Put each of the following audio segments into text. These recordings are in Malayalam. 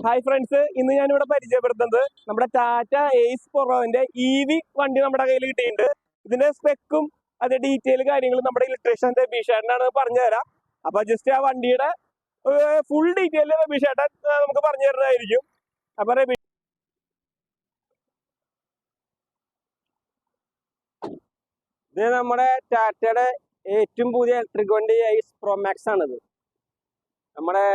ഹായ് ഫ്രണ്ട്സ്, ഇന്ന് ഞാനിവിടെ പരിചയപ്പെടുത്തുന്നത് നമ്മുടെ ടാറ്റ എയ്സ് പൊറോന്റെ EV വണ്ടി നമ്മുടെ കയ്യിൽ കിട്ടിയിട്ടുണ്ട്. ഇതിന്റെ സ്പെക്കും അതിന്റെ ഡീറ്റെയിൽ കാര്യങ്ങളും നമ്മുടെ ഇലക്ട്രീഷ്യൻ രബീഷേട്ടനാണ് പറഞ്ഞു തരാം. അപ്പൊ ജസ്റ്റ് ആ വണ്ടിയുടെ ഫുൾ ഡീറ്റെയിൽ രബീഷേട്ടൻ നമുക്ക് പറഞ്ഞു തരുന്നതായിരിക്കും. അപ്പൊ ഇത് നമ്മുടെ ടാറ്റയുടെ ഏറ്റവും പുതിയ ഇലക്ട്രിക് വണ്ടി എയ്സ് പ്രോ മാക്സ് ആണിത്. നമ്മുടെ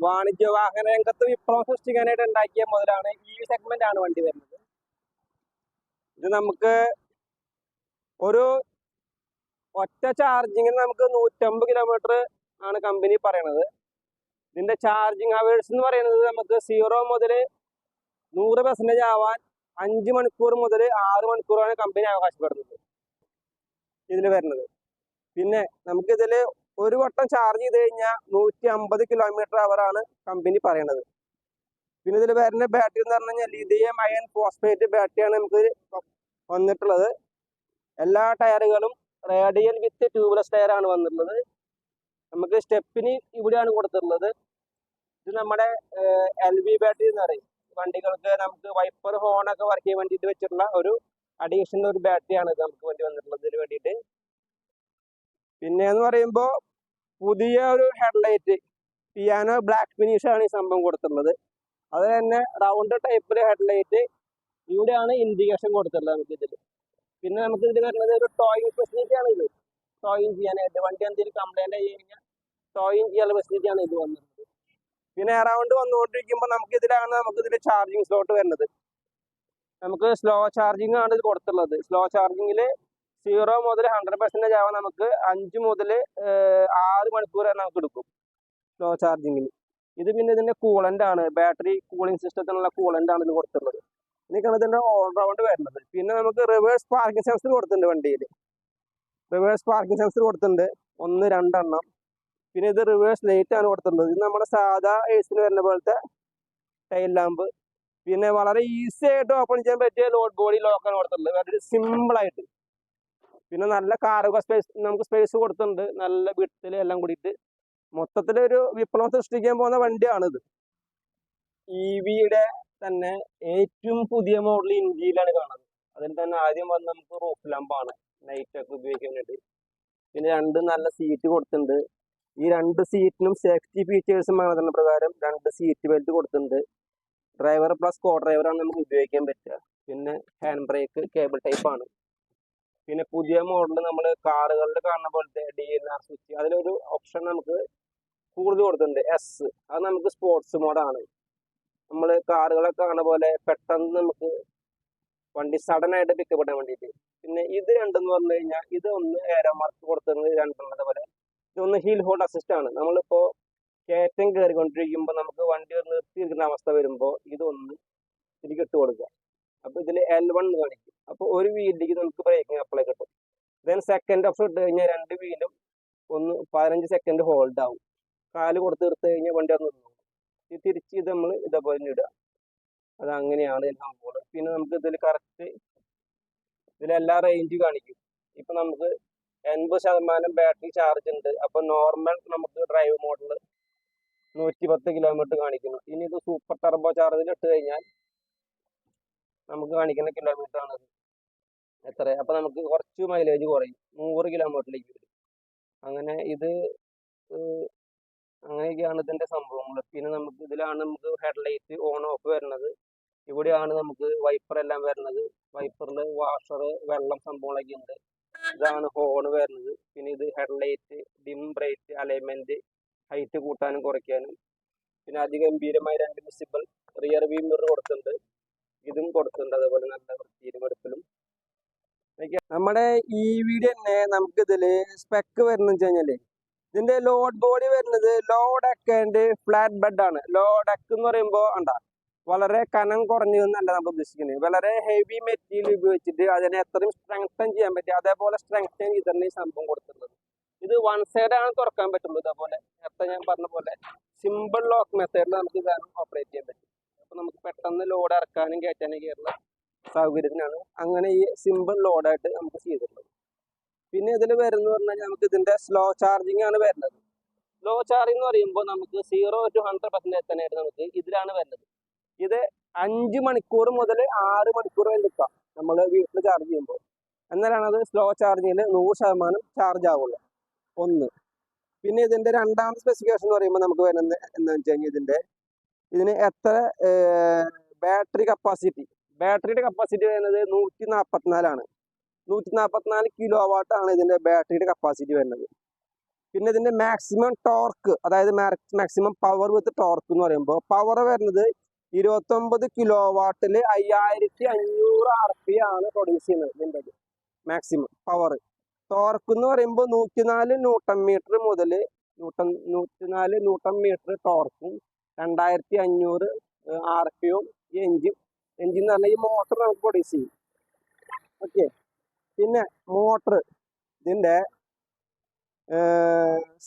വാണിജ്യ വാഹന രംഗത്ത് വിപ്ലവം സൃഷ്ടിക്കാനായിട്ട് ഉണ്ടാക്കിയ മുതലാണ് EV സെഗ്മെന്റ് ആണ് വണ്ടി വരുന്നത്. ഇത് നമുക്ക് ഒരു ഒറ്റ ചാർജിങ്ങിന് നമുക്ക് 150 കിലോമീറ്റർ ആണ് കമ്പനി പറയണത്. ഇതിന്റെ ചാർജിങ് അവേഴ്സ് എന്ന് പറയുന്നത് നമുക്ക് 0 മുതൽ 100% ആവാൻ 5 മണിക്കൂർ മുതൽ 6 മണിക്കൂറാണ് കമ്പനി അവകാശപ്പെടുന്നത് ഇതിൽ വരുന്നത്. പിന്നെ നമുക്കിതില് ഒരു വട്ടം ചാർജ് ചെയ്ത് കഴിഞ്ഞാൽ 150 കിലോമീറ്റർ ആണ് കമ്പനി പറയണത്. പിന്നെ ഇതിൽ വരുന്ന ബാറ്ററി എന്ന് പറഞ്ഞു കഴിഞ്ഞാൽ ലിഥിയം അയൺ ഫോസ്ഫേറ്റ് ബാറ്ററിയാണ് നമുക്ക് വന്നിട്ടുള്ളത്. എല്ലാ ടയറുകളും റേഡിയൽ വിത്ത് ട്യൂബ്ലെസ് ടയറാണ് വന്നിട്ടുള്ളത്. നമുക്ക് സ്റ്റെപ്പിന് ഇവിടെയാണ് കൊടുത്തിട്ടുള്ളത്. ഇത് നമ്മുടെ LV ബാറ്ററി എന്ന് പറയും. വണ്ടികൾക്ക് നമുക്ക് വൈപ്പർ ഹോണൊക്കെ വർക്ക് ചെയ്യാൻ വേണ്ടിയിട്ട് വെച്ചിട്ടുള്ള ഒരു അഡീഷണൽ ഒരു ബാറ്ററിയാണ് ഇത് നമുക്ക് വേണ്ടി വന്നിട്ടുള്ളത് ഇതിന് വേണ്ടിയിട്ട്. പിന്നെ എന്ന് പറയുമ്പോൾ പുതിയ ഒരു ഹെഡ്ലൈറ്റ് പിയാനോ ബ്ലാക്ക് ഫിനിഷ് ആണ് ഈ സംഭവം കൊടുത്തിട്ടുള്ളത്. അത് തന്നെ റൗണ്ട് ടൈപ്പിൽ ഹെഡ്ലൈറ്റ് ഇവിടെയാണ് ഇൻഡിക്കേഷൻ കൊടുത്തിട്ടുള്ളത് നമുക്ക് ഇതിൽ. പിന്നെ നമുക്ക് ഇതിൽ വരുന്നത് ഒരു ടോയിങ് ഫെസിലിറ്റി ആണ്. ഇത് ടോയിങ് ചെയ്യാനായിട്ട് വണ്ടി എന്തെങ്കിലും കംപ്ലൈന്റ് ആയി കഴിഞ്ഞാൽ ടോയിങ് ചെയ്യാനുള്ള ഫെസിലിറ്റി ആണ് ഇത് വന്നിട്ടുള്ളത്. പിന്നെ അറൗണ്ട് വന്നുകൊണ്ടിരിക്കുമ്പോൾ നമുക്ക് ഇതിൽ ചാർജിങ് സ്ലോട്ട് വരുന്നത്. നമുക്ക് സ്ലോ ചാർജിങ് ആണ് ഇത് കൊടുത്തിട്ടുള്ളത്. സ്ലോ ചാർജിങ്ങിൽ 0 മുതൽ 100% ആവാൻ നമുക്ക് 5 മുതൽ 6 മണിക്കൂർ വരെ നമുക്ക് എടുക്കും സ്ലോ ചാർജിങ്ങിൽ. ഇത് പിന്നെ ഇതിന്റെ കൂളന്റ് ആണ്, ബാറ്ററി കൂളിംഗ് സിസ്റ്റത്തിനുള്ള കൂളന്റ് ആണ് ഇത് കൊടുത്തിട്ടുള്ളത്. ഇതൊക്കെയാണ് ഇതിന്റെ ഓൾറൗണ്ട് വരുന്നത്. പിന്നെ നമുക്ക് റിവേഴ്സ് പാർക്കിംഗ് സെൻസർ കൊടുത്തിട്ടുണ്ട് വണ്ടിയിൽ. റിവേഴ്സ് പാർക്കിംഗ് സെൻസർ കൊടുത്തിട്ടുണ്ട് 1, 2 എണ്ണം. പിന്നെ ഇത് റിവേഴ്സ് ലൈറ്റ് ആണ് കൊടുത്തിട്ടുള്ളത്. ഇത് നമ്മുടെ സാധാ എയ്സിന് വരുന്ന പോലത്തെ ടൈൽ ലാമ്പ്. പിന്നെ വളരെ ഈസി ആയിട്ട് ഓപ്പൺ ചെയ്യാൻ പറ്റിയ ലോഡ് ബോഡി ലോക്കാണ് കൊടുത്തിട്ടുള്ളത്, വളരെ സിമ്പിൾ ആയിട്ട്. പിന്നെ നല്ല കാർഗോ സ്പേസ് നമുക്ക് സ്പേസ് കൊടുത്തിട്ടുണ്ട്, നല്ല വിഡ്ത്തിൽ എല്ലാം കൂടിയിട്ട്. മൊത്തത്തിലൊരു വിപ്ലവം സൃഷ്ടിക്കാൻ പോകുന്ന വണ്ടിയാണിത്. EVയുടെ തന്നെ ഏറ്റവും പുതിയ മോഡൽ ഇന്ത്യയിലാണ് കാണുന്നത്. അതിൽ തന്നെ ആദ്യം വന്ന് നമുക്ക് റൂഫ് ലാമ്പാണ് നൈറ്റ് ഒക്കെ ഉപയോഗിക്കാൻ വേണ്ടി. പിന്നെ 2 നല്ല സീറ്റ് കൊടുത്തിട്ടുണ്ട്. ഈ 2 സീറ്റിനും സേഫ്റ്റി ഫീച്ചേഴ്സ് മാനദണ്ഡ പ്രകാരം 2 സീറ്റ് ബെൽറ്റ് കൊടുത്തിട്ടുണ്ട്. ഡ്രൈവർ പ്ലസ് കോ ഡ്രൈവറാണ് നമുക്ക് ഉപയോഗിക്കാൻ പറ്റുക. പിന്നെ ഹാൻഡ് ബ്രേക്ക് കേബിൾ ടൈപ്പ് ആണ്. പിന്നെ പുതിയ മോഡൽ നമ്മൾ കാറുകളിൽ കാണുന്ന പോലത്തെ DNR സ്വിച്ച്, അതിലൊരു ഓപ്ഷൻ നമുക്ക് കൂടുതൽ കൊടുത്തിട്ടുണ്ട് S. അത് നമുക്ക് സ്പോർട്സ് മോഡാണ്. നമ്മൾ കാറുകളൊക്കെ കാണുന്ന പോലെ പെട്ടെന്ന് നമുക്ക് വണ്ടി സഡൻ ആയിട്ട് പിക്കപ്പ് ഇടാൻ വേണ്ടിയിട്ട്. പിന്നെ ഇത് രണ്ടെന്ന് പറഞ്ഞു കഴിഞ്ഞാൽ ഇത് ഒന്ന് ഏരോ മാർക്ക് കൊടുത്തിരുന്നത് 2 പോലെ. ഇതൊന്ന് ഹിൽ ഹോൾഡ് അസിസ്റ്റ് ആണ്. നമ്മളിപ്പോൾ കയറ്റം കയറിക്കൊണ്ടിരിക്കുമ്പോൾ നമുക്ക് വണ്ടി നിർത്തിയിരിക്കുന്ന അവസ്ഥ വരുമ്പോൾ ഇതൊന്ന് ഇതിലേക്ക് ഇട്ട് കൊടുക്കുക. അപ്പോൾ ഇതിൽ L1 കാണിക്കും. അപ്പോൾ ഒരു വീലിലേക്ക് നമുക്ക് ബ്രേക്കിംഗ് അപ്ലൈ കിട്ടും. ദെൻ സെക്കൻഡ് ഓപ്ഷൻ ഇട്ട് കഴിഞ്ഞാൽ 2 വീലും ഒന്ന് 15 സെക്കൻഡ് ഹോൾഡ് ആവും. കാല് കൊടുത്ത് എടുത്ത് കഴിഞ്ഞാൽ വണ്ടി അത് നിന്നു. ഇത് തിരിച്ച് ഇത് നമ്മൾ ഇതേപോലെ ഇടുക. അത് അങ്ങനെയാണ് ഇതിൻ്റെ സംഭവം. പിന്നെ നമുക്ക് ഇതിൽ കറക്റ്റ് ഇതിലെല്ലാ റേഞ്ച് കാണിക്കും. ഇപ്പം നമുക്ക് 80% ബാറ്ററി ചാർജ് ഉണ്ട്. അപ്പോൾ നോർമൽ നമുക്ക് ഡ്രൈവ് മോഡിൽ 110 കിലോമീറ്റർ കാണിക്കുന്നു. ഇനി ഇത് സൂപ്പർ ടർബോ ചാർജിൽ ഇട്ട് കഴിഞ്ഞാൽ നമുക്ക് കാണിക്കുന്ന കിലോമീറ്റർ ആണ് എത്ര. അപ്പൊ നമുക്ക് കുറച്ച് മൈലേജ് കുറയും, 100 കിലോമീറ്ററിലേക്ക് വരും. അങ്ങനെ ഇത് അങ്ങനെയൊക്കെയാണ് ഇതിന്റെ സംഭവങ്ങൾ. പിന്നെ നമുക്ക് ഇതിലാണ് നമുക്ക് ഹെഡ്ലൈറ്റ് ഓൺ ഓഫ് വരുന്നത്. ഇവിടെയാണ് നമുക്ക് വൈപ്പർ എല്ലാം വരുന്നത്. വൈപ്പറിൽ വാഷർ വെള്ളം സംഭവങ്ങളൊക്കെ ഉണ്ട്. ഇതാണ് ഹോൺ വരുന്നത്. പിന്നെ ഇത് headlight dim bright alignment height കൂട്ടാനും കുറയ്ക്കാനും. പിന്നെ അതിഗംഭീരമായ 2 വിസിബിൾ റിയർ വ്യൂ മിറർ കൊടുത്തിട്ടുണ്ട്. ഇതും കൊടുത്തിട്ടുണ്ട് അതേപോലെ നല്ല വൃത്തിയിലും വെടുപ്പിലും. നമ്മുടെ EVയുടെ തന്നെ നമുക്ക് ഇതില് സ്പെക്ക് വരുന്ന വെച്ച് കഴിഞ്ഞാല് ഇതിന്റെ ലോഡ് ബോഡി വരുന്നത് low deck and flat bed ആണ്. ലോ ഡെക്ക് എന്ന് പറയുമ്പോൾ വളരെ കനം കുറഞ്ഞതെന്നല്ല നമ്മൾ ഉദ്ദേശിക്കുന്നത്. വളരെ ഹെവി മെറ്റീരിയൽ ഉപയോഗിച്ചിട്ട് അതിനെ എത്രയും സ്ട്രെങ്തൻ ചെയ്യാൻ പറ്റും, അതേപോലെ സ്ട്രെങ്തൻ ചെയ്തിട്ടാണ് ഈ സംഭവം കൊടുത്തിട്ടുള്ളത്. ഇത് 1 സൈഡാണ് തുറക്കാൻ പറ്റുള്ളൂ. ഇതേപോലെ നേരത്തെ ഞാൻ പറഞ്ഞ പോലെ സിമ്പിൾ ലോക്ക് മെത്തേഡിൽ നമുക്ക് ഇതാണ് ഓപ്പറേറ്റ് ചെയ്യാൻ പറ്റും. അപ്പൊ നമുക്ക് പെട്ടെന്ന് ലോഡ് ഇറക്കാനും കയറ്റാനും കയറുന്ന സൗകര്യത്തിനാണ് അങ്ങനെ ഈ സിമ്പിൾ ലോഡായിട്ട് നമുക്ക് ചെയ്തിട്ടുള്ളത്. പിന്നെ ഇതിൽ വരുന്നത് പറഞ്ഞാൽ നമുക്ക് ഇതിന്റെ സ്ലോ ചാർജിങ് ആണ് വരുന്നത്. സ്ലോ ചാർജിങ് എന്ന് പറയുമ്പോൾ നമുക്ക് 0 to 100% എത്താനായിട്ട് നമുക്ക് ഇതിലാണ് വരുന്നത്. ഇത് 5 മണിക്കൂർ മുതൽ 6 മണിക്കൂർ വരെ നിൽക്കാം നമ്മൾ വീട്ടിൽ ചാർജ് ചെയ്യുമ്പോൾ. എന്നാലാണ് അത് സ്ലോ ചാർജിങ്ങിൽ 100% ചാർജ് ആവുള്ളൂ. ഒന്ന്. പിന്നെ ഇതിന്റെ രണ്ടാമത്തെ സ്പെസിഫിക്കേഷൻ എന്ന് പറയുമ്പോൾ നമുക്ക് വരുന്നത് എന്താണെന്ന് വെച്ച് കഴിഞ്ഞാൽ ഇതിന് എത്ര ബാറ്ററി കപ്പാസിറ്റി. ബാറ്ററിയുടെ കപ്പാസിറ്റി വരുന്നത് 144 144 കിലോ വാട്ട് ആണ് ഇതിന്റെ ബാറ്ററിയുടെ കപ്പാസിറ്റി വരുന്നത്. പിന്നെ ഇതിന്റെ മാക്സിമം ടോർക്ക്, അതായത് മാക്സിമം പവർ വിത്ത് ടോർക്ക് എന്ന് പറയുമ്പോൾ പവർ വരുന്നത് 29 കിലോ വാട്ടിൽ 5500 RPM ആണ് പ്രൊഡ്യൂസ് ചെയ്യുന്നത് ഇതിൻ്റെ മാക്സിമം പവർ. ടോർക്ക് എന്ന് പറയുമ്പോൾ 104 ന്യൂട്ടൺ മീറ്റർ മുതൽ 104 ന്യൂട്ടൺ മീറ്റർ ടോർക്കും 2500 RPM എഞ്ചിൻ എന്ന് പറഞ്ഞാൽ ഈ മോട്ടർ നമുക്ക് പ്രൊഡ്യൂസ് ചെയ്യും. ഓക്കെ. പിന്നെ മോട്ടർ ഇതിന്റെ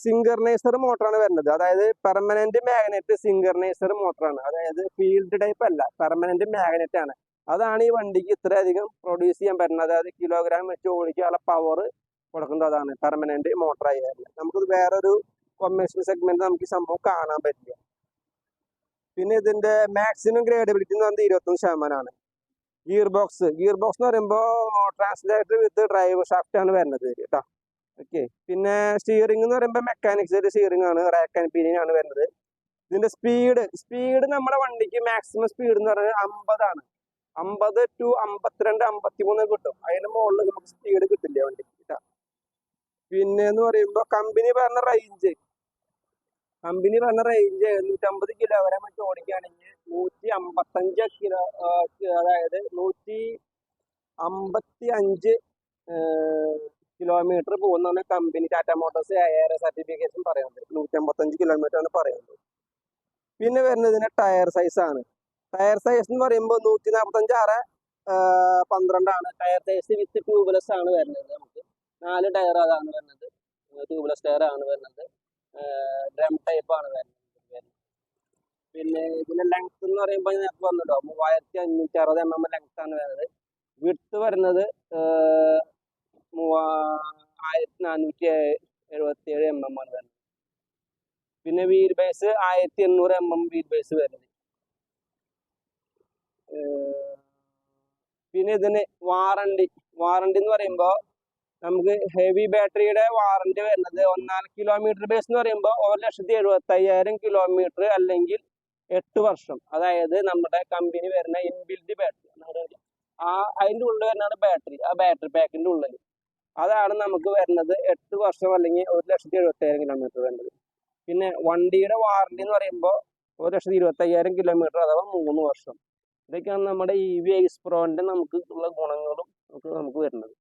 സിങ്കർനൈസർ മോട്ടറാണ് വരുന്നത്. അതായത് പെർമനന്റ് മാഗ്നറ്റ് സിങ്കർനൈസർ മോട്ടറാണ്. അതായത് ഫീൽഡ് ടൈപ്പ് അല്ല, പെർമനന്റ് മാഗ്നറ്റ് ആണ്. അതാണ് ഈ വണ്ടിക്ക് ഇത്രയധികം പ്രൊഡ്യൂസ് ചെയ്യാൻ പറ്റുന്നത്. അതായത് കിലോഗ്രാം വെച്ച് ഓടിക്കാനുള്ള പവർ കൊടുക്കുന്നത് അതാണ് പെർമനന്റ് മോട്ടറായി വരുന്നത്. നമുക്കിത് വേറൊരു കൊമേഴ്ഷ്യൽ സെഗ്മെന്റ് നമുക്ക് ഈ സംഭവം കാണാൻ പറ്റില്ല. പിന്നെ ഇതിന്റെ മാക്സിമം ഗ്രേഡബിലിറ്റി എന്ന് പറയുന്നത് 21%. ഗിയർ ബോക്സ് എന്ന് പറയുമ്പോൾ ട്രാൻസ്ലേറ്റർ വിത്ത് ഡ്രൈവ് ഷാഫ്റ്റ് ആണ് വരുന്നത് കേട്ടോ. ഓക്കെ. പിന്നെ സ്റ്റിയറിംഗ് എന്ന് പറയുമ്പോൾ മെക്കാനിക്സ് സ്റ്റിയറിംഗ് ആണ്, റാക്ക് ആൻഡ് പിനിയൻ ആണ് വരുന്നത്. ഇതിന്റെ സ്പീഡ് നമ്മുടെ വണ്ടിക്ക് മാക്സിമം സ്പീഡ് എന്ന് പറയുന്നത് 50 ആണ്. 50 to 52 53 കിട്ടും. അതിന് മുകളിൽ നമുക്ക് സ്പീഡ് കിട്ടില്ല വണ്ടിക്ക് കേട്ടോ. പിന്നെ എന്ന് പറയുമ്പോൾ കമ്പനി പറഞ്ഞ റേഞ്ച് 750 കിലോ വരെ നമുക്ക് ഓടിക്കുകയാണെങ്കിൽ 155 കിലോ, അതായത് 155 കിലോമീറ്റർ പോകുന്നതാണ് company Tata Motors air certification പറയുന്നത്. 155 കിലോമീറ്റർ ആണ് പറയുന്നത്. പിന്നെ വരുന്നതിന് ടയർ സൈസ് ആണ്. ടയർ സൈസ് എന്ന് പറയുമ്പോൾ 145/12 ആണ് ടയർ സൈസ്. വിത്ത് ട്യൂബ്ലെസ് ആണ് വരുന്നത്. നമുക്ക് 4 ടയർ അതാണ് വരുന്നത്. ട്യൂബ്ലെസ് ടയർ ആണ് വരുന്നത്. ഡ്രം ടൈപ്പ് ആണ് വരുന്നത്. പിന്നെ ഇതിന്റെ ലെങ്ത് എന്ന് പറയുമ്പോൾ ഞങ്ങൾക്ക് വന്നിട്ടോ 3560 mm ലെങ്ത് ആണ് വരുന്നത്. വിഡ്ത്ത് വരുന്നത് 1477 mm ആണ് വരുന്നത്. പിന്നെ wheel base 1800 mm wheel base വരുന്നത്. പിന്നെ ഇതിന് വാറണ്ടി എന്ന് പറയുമ്പോൾ നമുക്ക് ഹെവി ബാറ്ററിയുടെ വാറണ്ടി വരുന്നത് 1.4 കിലോമീറ്റർ ബേസ് എന്ന് പറയുമ്പോൾ 1,75,000 കിലോമീറ്റർ അല്ലെങ്കിൽ 8 വർഷം. അതായത് നമ്മുടെ കമ്പനി വരുന്ന ഇൻബിൽഡ് ബാറ്ററി അതിൻ്റെ ഉള്ളിൽ വരുന്നതാണ് ബാറ്ററി. ആ ബാറ്ററി പാക്കിന്റെ ഉള്ളിൽ അതാണ് നമുക്ക് വരുന്നത് 8 വർഷം അല്ലെങ്കിൽ 1,70,000 കിലോമീറ്റർ വരുന്നത്. പിന്നെ വണ്ടിയുടെ വാറണ്ടി എന്ന് പറയുമ്പോൾ 1,25,000 കിലോമീറ്റർ അഥവാ 3 വർഷം. ഇതൊക്കെയാണ് നമ്മുടെ EV Ace Proന്റെ നമുക്ക് ഉള്ള ഗുണങ്ങളും നമുക്ക് വരുന്നത്.